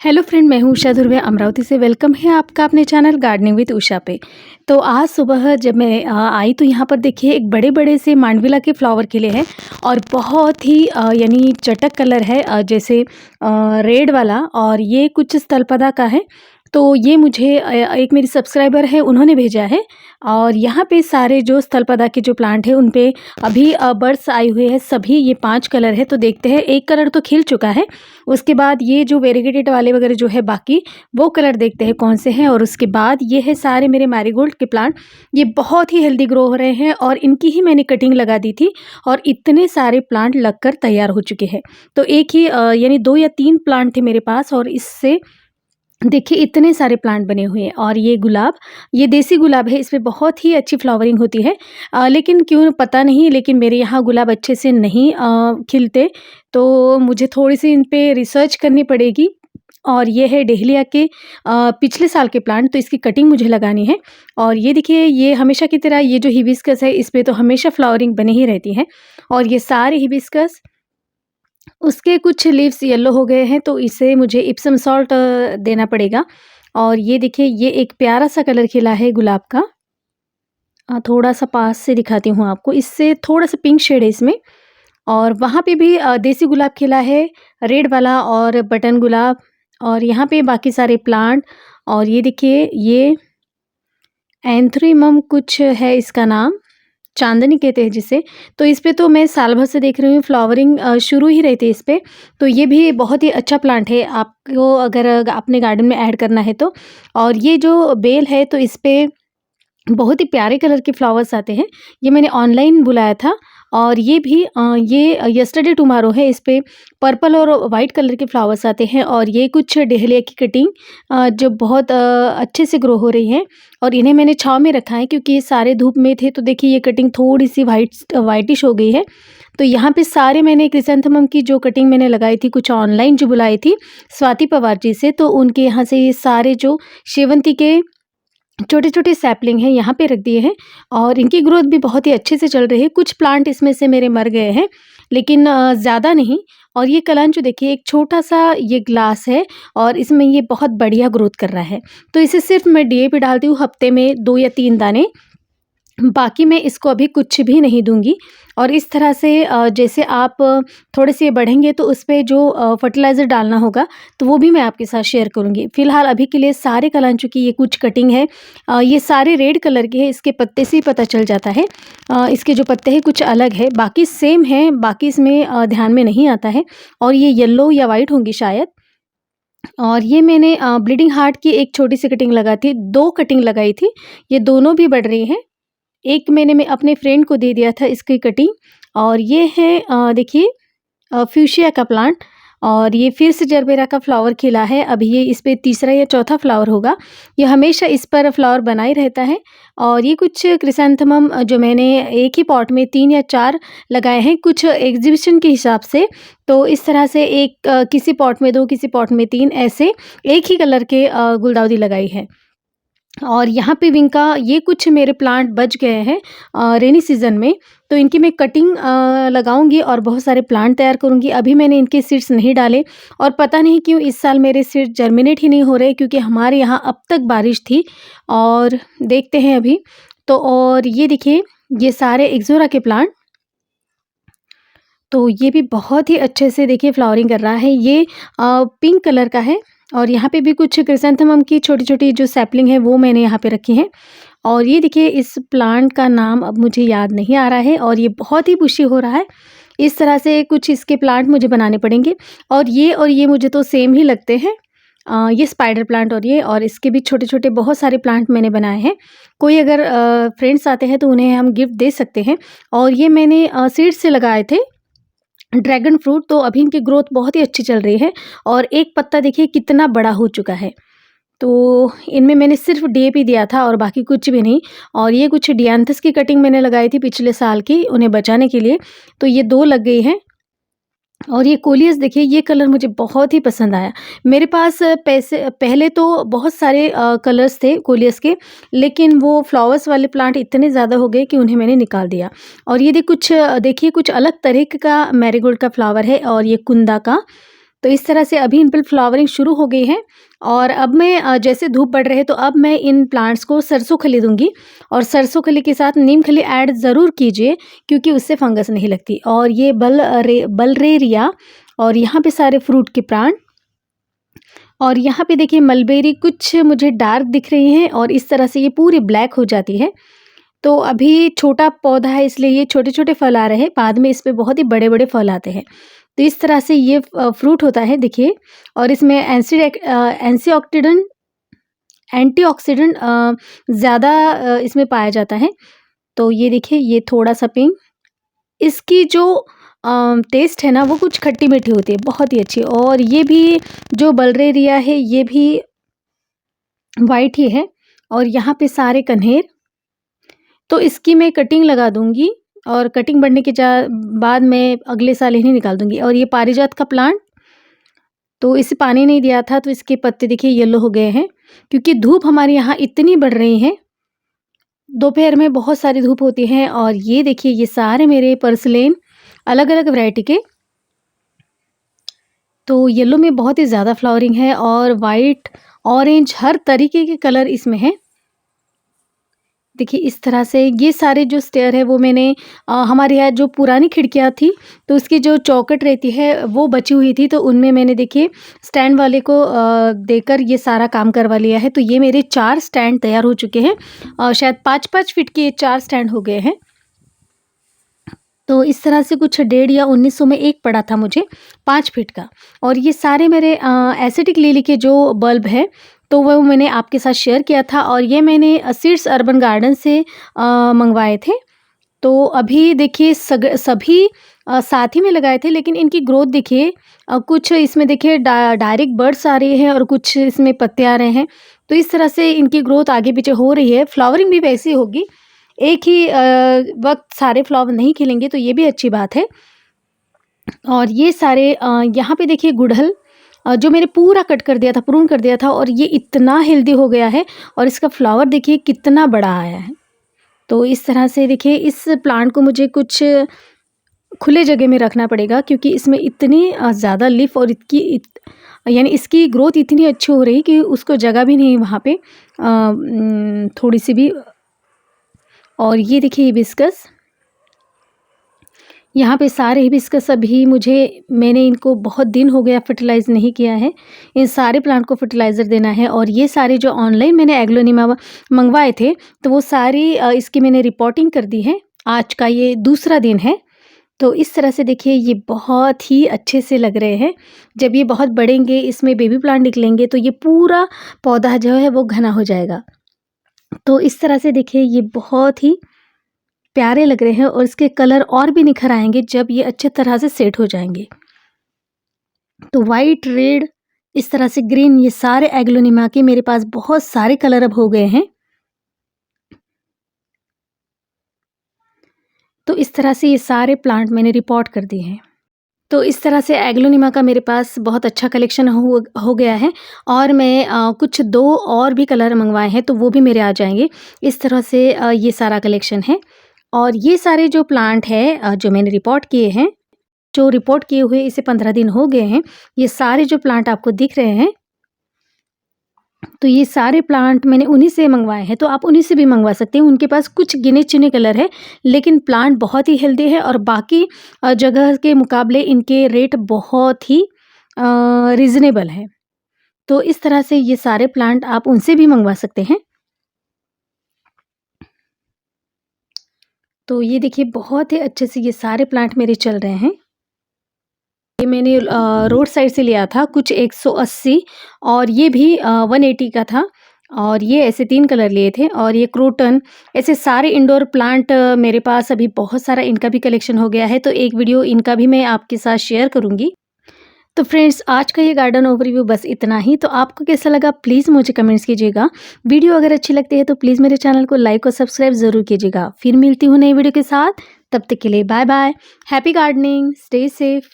Hello friend, मैं हूँ उषा धुर्वे अमरावती से। वेलकम है आपका अपने चैनल गार्डनिंग विद उषा पे। तो आज सुबह जब मैं आई तो यहाँ पर देखिए एक बड़े-बड़े से मांडविला के फ्लावर खिले हैं और बहुत ही यानी चटक कलर है, जैसे रेड वाला, और ये कुछ स्थलपदा का है। तो ये मुझे एक मेरी सब्सक्राइबर है, उन्होंने भेजा है। और यहाँ पे सारे जो स्थलपदा के जो प्लांट हैं उन पे अभी बड्स आए हुए हैं। सभी ये 5 कलर है। तो देखते हैं, एक कलर तो खिल चुका है। उसके बाद ये जो वेरीगेटेड वाले वगैरह जो है बाकी, वो कलर देखते हैं कौन से हैं। और उसके बाद ये है सारे मेरे मैरीगोल्ड के प्लांट। ये बहुत ही हेल्दी ग्रो हो रहे हैं और इनकी ही मैंने कटिंग लगा दी थी और इतने सारे प्लांट लगकर तैयार हो चुके हैं। तो एक ही यानी 2 या 3 प्लांट थे मेरे पास और इससे देखिए इतने सारे प्लांट बने हुए हैं। और ये गुलाब, ये देसी गुलाब है, इसमें बहुत ही अच्छी फ्लावरिंग होती है। लेकिन क्यों पता नहीं, लेकिन मेरे यहाँ गुलाब अच्छे से नहीं खिलते। तो मुझे थोड़ी-सी इन पे रिसर्च करनी पड़ेगी। और ये है डहेलिया के पिछले साल के प्लांट, तो इसकी कटिंग मुझे लगानी है। और ये देखिए, ये हमेशा की तरह ये जो हिबिस्कस है, इस पे तो हमेशा फ्लावरिंग बनी ही रहती है। और ये सारे हिबिस्कस, उसके कुछ लीव्स येलो हो गए हैं, तो इसे मुझे इप्सम सॉल्ट देना पड़ेगा। और ये देखिए, ये एक प्यारा-सा कलर खिला है गुलाब का। थोड़ा-सा पास से दिखाती हूँ आपको, इससे थोड़ा-सा पिंक शेड है इसमें। और वहाँ पे भी देसी गुलाब खिला है, रेड वाला और बटन गुलाब। और यहाँ पे बाकी सारे प्लांट। और ये देखिए, ये एंथ्रीमम कुछ है इसका नाम, चांदनी कहते हैं जिसे। तो इस पे तो मैं साल भर से देख रही हूँ फ्लावरिंग शुरू ही रहती है इस पे। तो ये भी बहुत ही अच्छा प्लांट है, आपको अगर अपने गार्डन में ऐड करना है तो। और ये जो बेल है, तो इस पे बहुत ही प्यारे कलर के फ्लावर्स आते हैं। ये मैंने ऑनलाइन बुलाया था। और ये भी ये यस्टरडे टुमारो है, इस पे पर्पल और वाइट कलर के फ्लावर्स आते हैं। और ये कुछ डहेलिया की कटिंग जो बहुत अच्छे से ग्रो हो रही है। और इन्हें मैंने छाँव में रखा है क्योंकि ये सारे धूप में थे। तो देखिए, ये कटिंग थोड़ी-सी वाइटिश हो गई है। तो यहाँ पे सारे मैंने क्रिसैंथेमम की जो कटिंग मैंने लगाई थी, कुछ ऑनलाइन जो बुलाई थी स्वाति पवार जी से, तो उनके यहाँ से ये सारे जो शेवंती के छोटे-छोटे सैपलिंग हैं यहाँ पे रख दिए हैं। और इनकी ग्रोथ भी बहुत ही अच्छे से चल रही है। कुछ प्लांट इसमें से मेरे मर गए हैं, लेकिन ज़्यादा नहीं। और ये कलांचो देखिए, एक छोटा-सा ये ग्लास है और इसमें ये बहुत बढ़िया ग्रोथ कर रहा है। तो इसे सिर्फ़ मैं डीएपी डालती हूँ हफ़्ते में 2 या 3 दाने। बाकी मैं इसको अभी कुछ भी नहीं दूँगी। और इस तरह से जैसे आप थोड़े से बढ़ेंगे तो उस पे जो फर्टिलाइज़र डालना होगा, तो वो भी मैं आपके साथ शेयर करूँगी। फ़िलहाल अभी के लिए सारे कलांचो की ये कुछ कटिंग है। ये सारे रेड कलर के हैं, इसके पत्ते से ही पता चल जाता है। इसके जो पत्ते हैं कुछ अलग है, बाकी सेम हैं, बाकी इसमें ध्यान में नहीं आता है। और ये येलो या वाइट होंगी शायद। और ये मैंने ब्लीडिंग हार्ट की एक छोटी-सी कटिंग लगा थी, 2 कटिंग लगाई थी, ये दोनों भी बढ़ रही हैं। एक मैंने मैं अपने फ्रेंड को दे दिया था इसकी कटिंग। और ये है देखिए फ्यूशिया का प्लांट। और ये फिर से जरबेरा का फ्लावर खिला है। अभी ये इस पे तीसरा या चौथा फ्लावर होगा। ये हमेशा इस पर फ्लावर बना ही रहता है। और ये कुछ क्रिसैंथेमम जो मैंने एक ही पॉट में 3 या 4 लगाए हैं, कुछ एग्जीबिशन के हिसाब से। तो इस तरह से एक किसी पॉट में 2, किसी पॉट में 3, ऐसे एक ही कलर के गुलदाउदी लगाई है। और यहाँ पे विंका, ये कुछ मेरे प्लांट बच गए हैं रेनी सीज़न में, तो इनकी मैं कटिंग लगाऊंगी और बहुत सारे प्लांट तैयार करूंगी। अभी मैंने इनके सीड्स नहीं डाले और पता नहीं क्यों इस साल मेरे सीड्स जर्मिनेट ही नहीं हो रहे, क्योंकि हमारे यहाँ अब तक बारिश थी। और देखते हैं अभी तो। और ये देखिए, ये सारे एक्ज़ोरा के प्लांट, तो ये भी बहुत ही अच्छे से देखिए फ्लावरिंग कर रहा है। ये पिंक कलर का है। और यहाँ पे भी कुछ क्रिसैंथेमम की छोटी-छोटी जो सैपलिंग है वो मैंने यहाँ पे रखी हैं। और ये देखिए, इस प्लांट का नाम अब मुझे याद नहीं आ रहा है और ये बहुत ही बुशी हो रहा है। इस तरह से कुछ इसके प्लांट मुझे बनाने पड़ेंगे। और ये मुझे तो सेम ही लगते हैं। ये स्पाइडर प्लांट और इसके भी छोटे-छोटे बहुत सारे प्लांट मैंने बनाए हैं। कोई अगर फ्रेंड्स आते हैं तो उन्हें हम गिफ्ट दे सकते हैं। और ये मैंने सीड्स से लगाए थे ड्रैगन फ्रूट, तो अभी इनकी ग्रोथ बहुत ही अच्छी चल रही है। और एक पत्ता देखिए कितना बड़ा हो चुका है। तो इनमें मैंने सिर्फ डीएपी दिया था और बाकी कुछ भी नहीं। और ये कुछ डियांथस की कटिंग मैंने लगाई थी पिछले साल की, उन्हें बचाने के लिए। तो ये 2 लग गई हैं। और ये कोलियस देखिए, ये कलर मुझे बहुत ही पसंद आया। मेरे पास पैसे पहले तो बहुत सारे कलर्स थे कोलियस के, लेकिन वो फ्लावर्स वाले प्लांट इतने ज़्यादा हो गए कि उन्हें मैंने निकाल दिया। और ये देखिए कुछ अलग तरह का मैरीगोल्ड का फ्लावर है और ये कुंदा का। तो इस तरह से अभी इन पर फ्लावरिंग शुरू हो गई है। और अब मैं जैसे धूप बढ़ रहे तो अब मैं इन प्लांट्स को सरसों खली दूंगी। और सरसों खली के साथ नीम खली ऐड ज़रूर कीजिए, क्योंकि उससे फंगस नहीं लगती। और ये बलरेरिया, और यहाँ पे सारे फ्रूट के प्लांट, और यहाँ पे देखिए मलबेरी कुछ मुझे डार्क दिख रही हैं और इस तरह से ये पूरी ब्लैक हो जाती है। तो अभी छोटा पौधा है इसलिए ये छोटे-छोटे फल आ रहे हैं, बाद में इस पे बहुत ही बड़े-बड़े फल आते हैं। तो इस तरह से ये फ्रूट होता है देखिए। और इसमें एंटीऑक्सीडेंट ज़्यादा इसमें पाया जाता है। तो ये देखिए, ये थोड़ा-सा पिंक, इसकी जो टेस्ट है ना वो कुछ खट्टी-मीठी होती है, बहुत ही अच्छी। और ये भी जो बलरेरिया है ये भी वाइट ही है। और यहाँ पे सारे कन्हेर, तो इसकी मैं कटिंग लगा दूँगी और कटिंग बढ़ने के बाद मैं अगले साल इन्हें निकाल दूँगी। और ये पारिजात का प्लांट, तो इसे पानी नहीं दिया था तो इसके पत्ते देखिए येलो हो गए हैं, क्योंकि धूप हमारे यहाँ इतनी बढ़ रही है। दोपहर में बहुत सारी धूप होती है। और ये देखिए, ये सारे मेरे पर्सलेन अलग-अलग वैरायटी के, तो येलो में बहुत ही ज़्यादा फ्लावरिंग है और वाइट, ऑरेंज, हर तरीके के कलर इसमें हैं। देखिए इस तरह से ये सारे जो स्टेयर है वो मैंने हमारे यहाँ जो पुरानी खिड़कियाँ थी तो उसकी जो चौखट रहती है वो बची हुई थी, तो उनमें मैंने देखिए स्टैंड वाले को देकर ये सारा काम करवा लिया है। तो ये मेरे 4 स्टैंड तैयार हो चुके हैं। शायद 5-5 फीट के 4 स्टैंड हो गए हैं। तो इस तरह से कुछ 1.5 या 1900 में एक पड़ा था मुझे 5 फीट का। और ये सारे मेरे एसिटिक लिली के जो बल्ब है तो वो मैंने आपके साथ शेयर किया था। और ये मैंने सीड्स अर्बन गार्डन से मंगवाए थे। तो अभी देखिए सभी साथ ही में लगाए थे, लेकिन इनकी ग्रोथ देखिए, कुछ इसमें देखिए डायरेक्ट बर्ड्स आ रहे हैं और कुछ इसमें पत्ते आ रहे हैं। तो इस तरह से इनकी ग्रोथ आगे पीछे हो रही है। फ्लावरिंग भी वैसी होगी, एक ही वक्त सारे फ्लावर नहीं खिलेंगे, तो ये भी अच्छी बात है। और ये सारे यहाँ पे देखिए गुड़हल, जो मैंने पूरा कट कर दिया था, प्रून कर दिया था, और ये इतना हेल्दी हो गया है और इसका फ्लावर देखिए कितना बड़ा आया है। तो इस तरह से देखिए इस प्लांट को मुझे कुछ खुले जगह में रखना पड़ेगा, क्योंकि इसमें इतनी ज़्यादा लीफ और यानी इसकी ग्रोथ इतनी अच्छी हो रही कि उसको जगह भी नहीं वहाँ पे थोड़ी सी भी। और ये देखिए हिबिस्कस, यहाँ पे सारे हिबिस्कस अभी मैंने इनको बहुत दिन हो गया फर्टिलाइज़ नहीं किया है। इन सारे प्लांट को फर्टिलाइज़र देना है। और ये सारे जो ऑनलाइन मैंने एग्लोनिमा मंगवाए थे तो वो सारी इसकी मैंने रिपोर्टिंग कर दी है। आज का ये दूसरा दिन है। तो इस तरह से देखिए ये बहुत ही अच्छे से लग रहे हैं। जब ये बहुत बढ़ेंगे, इसमें बेबी प्लांट निकलेंगे, तो ये पूरा पौधा जो है वो घना हो जाएगा। तो इस तरह से देखिए ये बहुत ही प्यारे लग रहे हैं और इसके कलर और भी निखर आएंगे जब ये अच्छे तरह से सेट हो जाएंगे। तो वाइट, रेड, इस तरह से ग्रीन, ये सारे एग्लोनिमा के मेरे पास बहुत सारे कलर अब हो गए हैं। तो इस तरह से ये सारे प्लांट मैंने रिपोर्ट कर दिए हैं। तो इस तरह से एग्लोनिमा का मेरे पास बहुत अच्छा कलेक्शन हो गया है। और मैं कुछ 2 और भी कलर मंगवाए हैं तो वो भी मेरे आ जाएंगे। इस तरह से ये सारा कलेक्शन है। और ये सारे जो प्लांट है जो मैंने रिपोर्ट किए हैं, जो रिपोर्ट किए हुए इसे 15 दिन हो गए हैं, ये सारे जो प्लांट आपको दिख रहे हैं, तो ये सारे प्लांट मैंने उन्हीं से मंगवाए हैं। तो आप उन्हीं से भी मंगवा सकते हैं। उनके पास कुछ गिने चुने कलर है, लेकिन प्लांट बहुत ही हेल्दी है और बाकी जगह के मुकाबले इनके रेट बहुत ही रीज़नेबल है। तो इस तरह से ये सारे प्लांट आप उनसे भी मंगवा सकते हैं। तो ये देखिए बहुत ही अच्छे से ये सारे प्लांट मेरे चल रहे हैं। ये मैंने रोड साइड से लिया था, कुछ 180 और ये भी 180 का था। और ये ऐसे 3 कलर लिए थे। और ये क्रोटन, ऐसे सारे इंडोर प्लांट मेरे पास अभी बहुत सारा इनका भी कलेक्शन हो गया है। तो एक वीडियो इनका भी मैं आपके साथ शेयर करूँगी। तो फ्रेंड्स, आज का ये गार्डन ओवरव्यू बस इतना ही। तो आपको कैसा लगा प्लीज़ मुझे कमेंट्स कीजिएगा। वीडियो अगर अच्छी लगती है तो प्लीज़ मेरे चैनल को लाइक और सब्सक्राइब ज़रूर कीजिएगा। फिर मिलती हूँ नई वीडियो के साथ, तब तक के लिए bye bye. Happy gardening, stay safe.